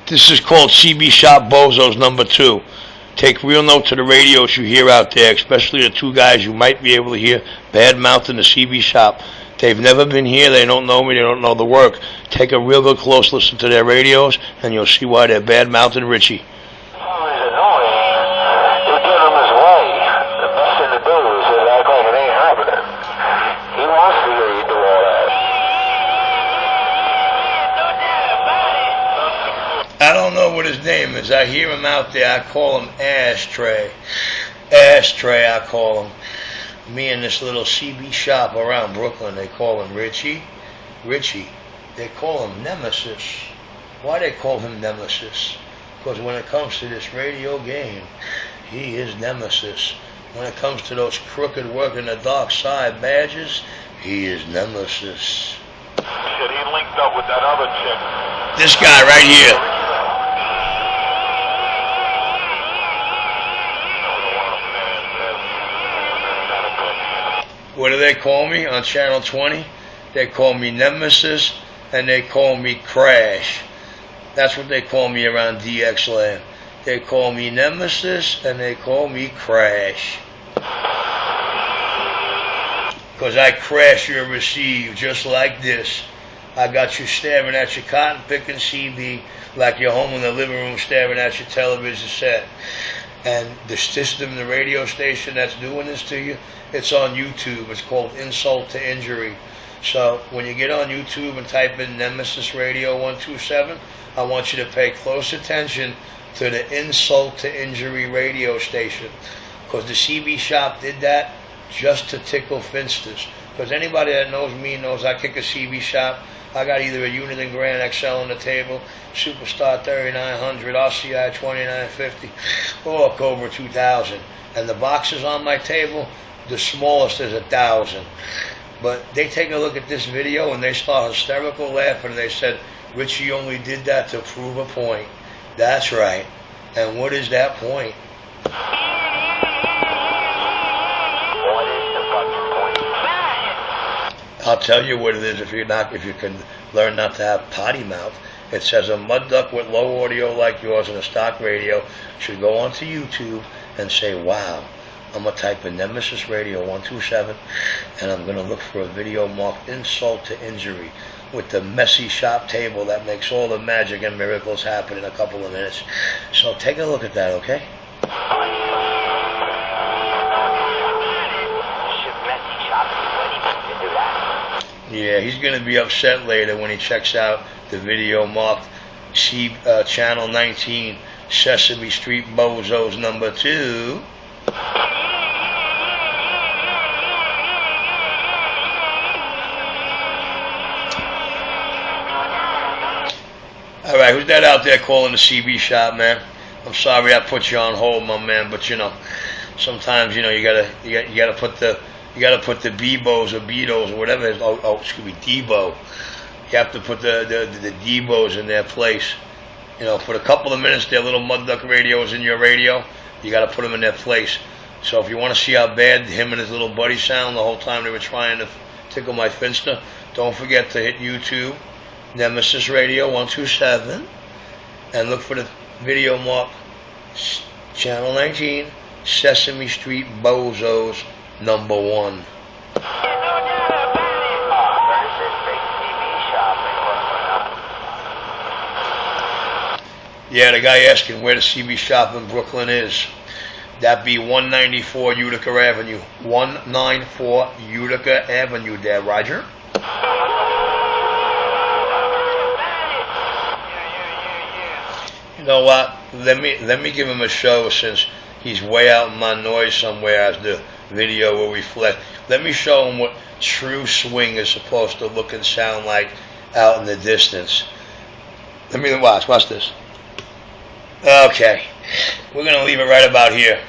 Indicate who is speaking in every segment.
Speaker 1: This is called CB Shop Bozo's #2. Take real note to the radios you hear out there, especially the two guys you might be able to hear bad mouth in the CB shop. They've never been here, they don't know me, they don't know the work. Take a real good close listen to their radios, and you'll see why they're bad mouthing Richie. I don't know what his name is. I hear him out there. I call him Ashtray. Ashtray, I call him. Me and this little CB shop around Brooklyn, they call him Richie. Richie. They call him Nemesis. Why they call him Nemesis? Because when it comes to this radio game, he is Nemesis. When it comes to those crooked working the dark side badges, he is Nemesis.
Speaker 2: Shit, he linked up with that other chick.
Speaker 1: This guy right here. What do they call me on Channel 20? They call me Nemesis and they call me Crash. That's what they call me around DX Land. They call me Nemesis and they call me Crash. Because I crash your receive just like this. I got you staring at your cotton picking CB like you're home in the living room staring at your television set. And the system, the radio station that's doing this to you, it's on YouTube. It's called Insult to Injury. So when you get on YouTube and type in Nemesis Radio 127, I want you to pay close attention to the Insult to Injury radio station. Because the CB shop did that just to tickle finsters. Because anybody that knows me knows I kick a CB shop. I got either a Unit and Grand XL on the table, Superstar 3900, RCI 2950, or Cobra 2000. And the boxes on my table, the smallest is 1,000. But they take a look at this video and they start hysterical laughing. They said, Richie only did that to prove a point. That's right. And what is that point? I'll tell you what it is if you can learn not to have potty mouth. It says a mud duck with low audio like yours and a stock radio should go onto YouTube and say, wow, I'm going to type in Nemesis Radio 127 and I'm going to look for a video marked Insult to Injury with the messy shop table that makes all the magic and miracles happen in a couple of minutes. So take a look at that, okay? Yeah, he's going to be upset later when he checks out the video marked Channel 19, Sesame Street Bozo's #2. Alright, who's that out there calling the CB shop, man? I'm sorry I put you on hold, my man, but you know, sometimes you gotta put the Bebos or Betos or whatever it is. Excuse me, Debo. You have to put the Debos in their place. You know, for a couple of minutes, their little mud duck radios in your radio, you got to put them in their place. So if you want to see how bad him and his little buddy sound the whole time they were trying to tickle my finster, don't forget to hit YouTube, Nemesis Radio 127, and look for the video mark Channel 19, Sesame Street Bozo's #1. Yeah, the guy asking where the CB shop in Brooklyn is. That be 194 Utica Avenue. 194 Utica Avenue there, Roger. You know what? Let me give him a show since he's way out in my noise somewhere as the video will reflect. Let me show him what true swing is supposed to look and sound like out in the distance. Let me watch this. Okay, we're going to leave it right about here.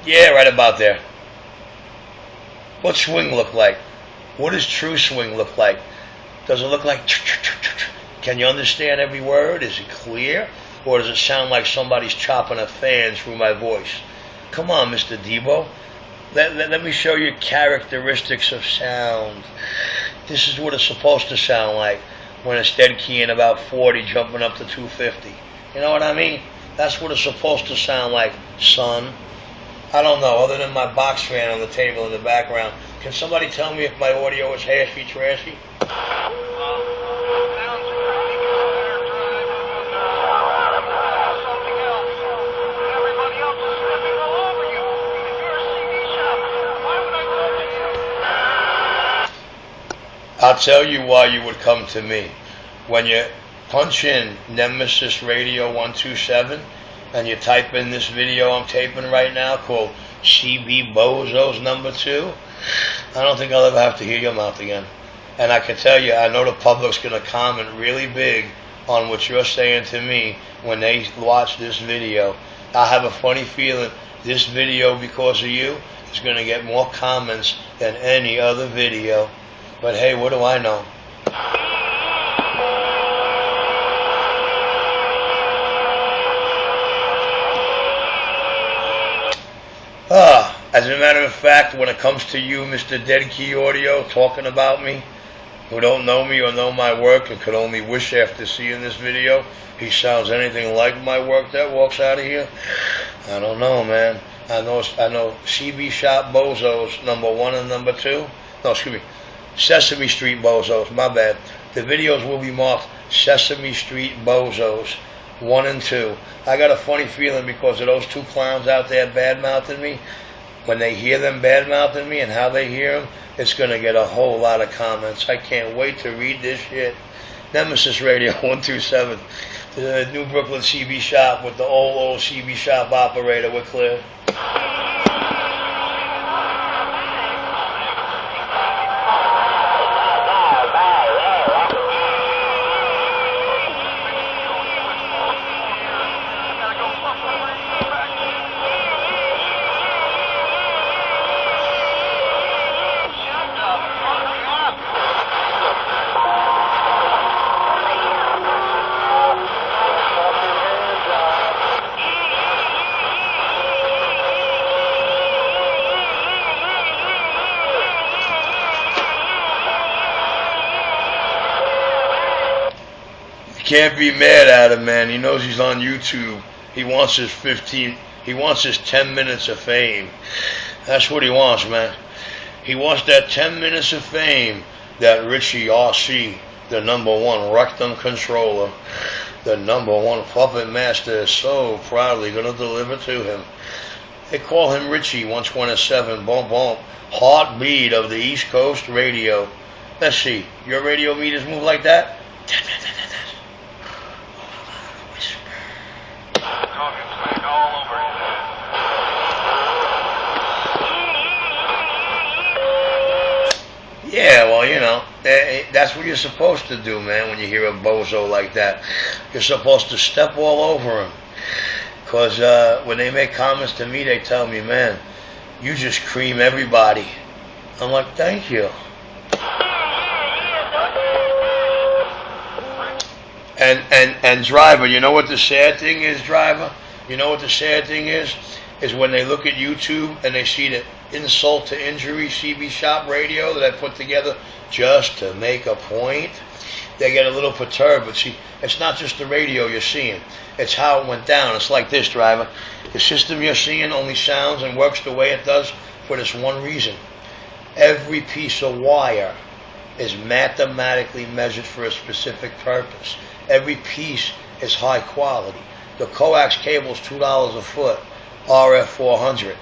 Speaker 1: Yeah, right about there. What swing look like? What does true swing look like? Does it look like... Can you understand every word? Is it clear? Or does it sound like somebody's chopping a fan through my voice? Come on, Mr. Debo. Let me show you characteristics of sound. This is what it's supposed to sound like. when it's dead keying about 40, jumping up to 250. You know what I mean? That's what it's supposed to sound like, son. I don't know, other than my box fan on the table in the background. Can somebody tell me if my audio is hashy, trashy? I'll tell you why you would come to me. When you punch in Nemesis Radio 127 and you type in this video I'm taping right now called SesameStreetBOZO's number 2, I don't think I'll ever have to hear your mouth again. And I can tell you, I know the public's going to comment really big on what you're saying to me when they watch this video. I have a funny feeling this video, because of you, is going to get more comments than any other video. But hey, what do I know? As a matter of fact, when it comes to you, Mr. Dead Key Audio, talking about me, who don't know me or know my work and could only wish after seeing this video he sounds anything like my work that walks out of here, I don't know, man. I know SesameStreetBOZO's number 1 and number 2. No, excuse me. SesameStreetBOZO's, my bad. The videos will be marked SesameStreetBOZO's 1 and 2. I got a funny feeling because of those two clowns out there bad-mouthing me. When they hear them bad-mouthing me and how they hear them, it's going to get a whole lot of comments. I can't wait to read this shit. Nemesis Radio 127. The New Brooklyn CB shop with the old CB shop operator. We're clear. Can't be mad at him, man. He knows he's on YouTube. He wants his 10 minutes of fame. That's what he wants, man. He wants that 10 minutes of fame that Richie RC, the number 1 rectum controller, the number 1 puppet master, is so proudly going to deliver to him. They call him Richie 127, boom, boom, heartbeat of the East Coast radio. Let's see, your radio meters move like that? Yeah, well, you know, that's what you're supposed to do, man, when you hear a bozo like that. You're supposed to step all over him. Because when they make comments to me, they tell me, man, you just cream everybody. I'm like, thank you. And Driver, you know what the sad thing is, Driver? You know what the sad thing is? Is when they look at YouTube and they see the insult to injury CB Shop radio that I put together just to make a point, they get a little perturbed. But see, it's not just the radio you're seeing. It's how it went down. It's like this, Driver. The system you're seeing only sounds and works the way it does for this one reason. Every piece of wire is mathematically measured for a specific purpose. Every piece is high quality. The coax cable's $2 a foot, RF 400.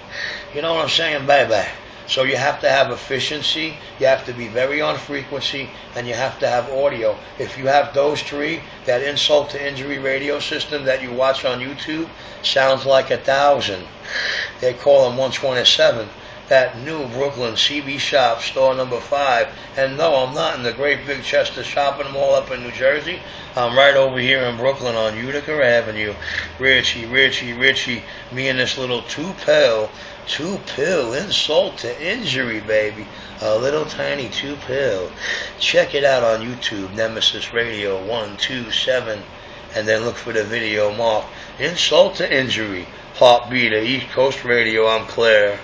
Speaker 1: You know what I'm saying, baby? So you have to have efficiency, you have to be very on frequency, and you have to have audio. If you have those three, that insult to injury radio system that you watch on YouTube sounds like 1,000. They call them 127. That New Brooklyn CB Shop, store number 5. And no, I'm not in the great big Chester shopping mall up in New Jersey. I'm right over here in Brooklyn on Utica Avenue. Richie, me and this little two-pill insult to injury, baby. A little tiny 2-pill. Check it out on YouTube, Nemesis Radio 127. And then look for the video marked Insult to Injury, Heartbeat of East Coast Radio. I'm Claire.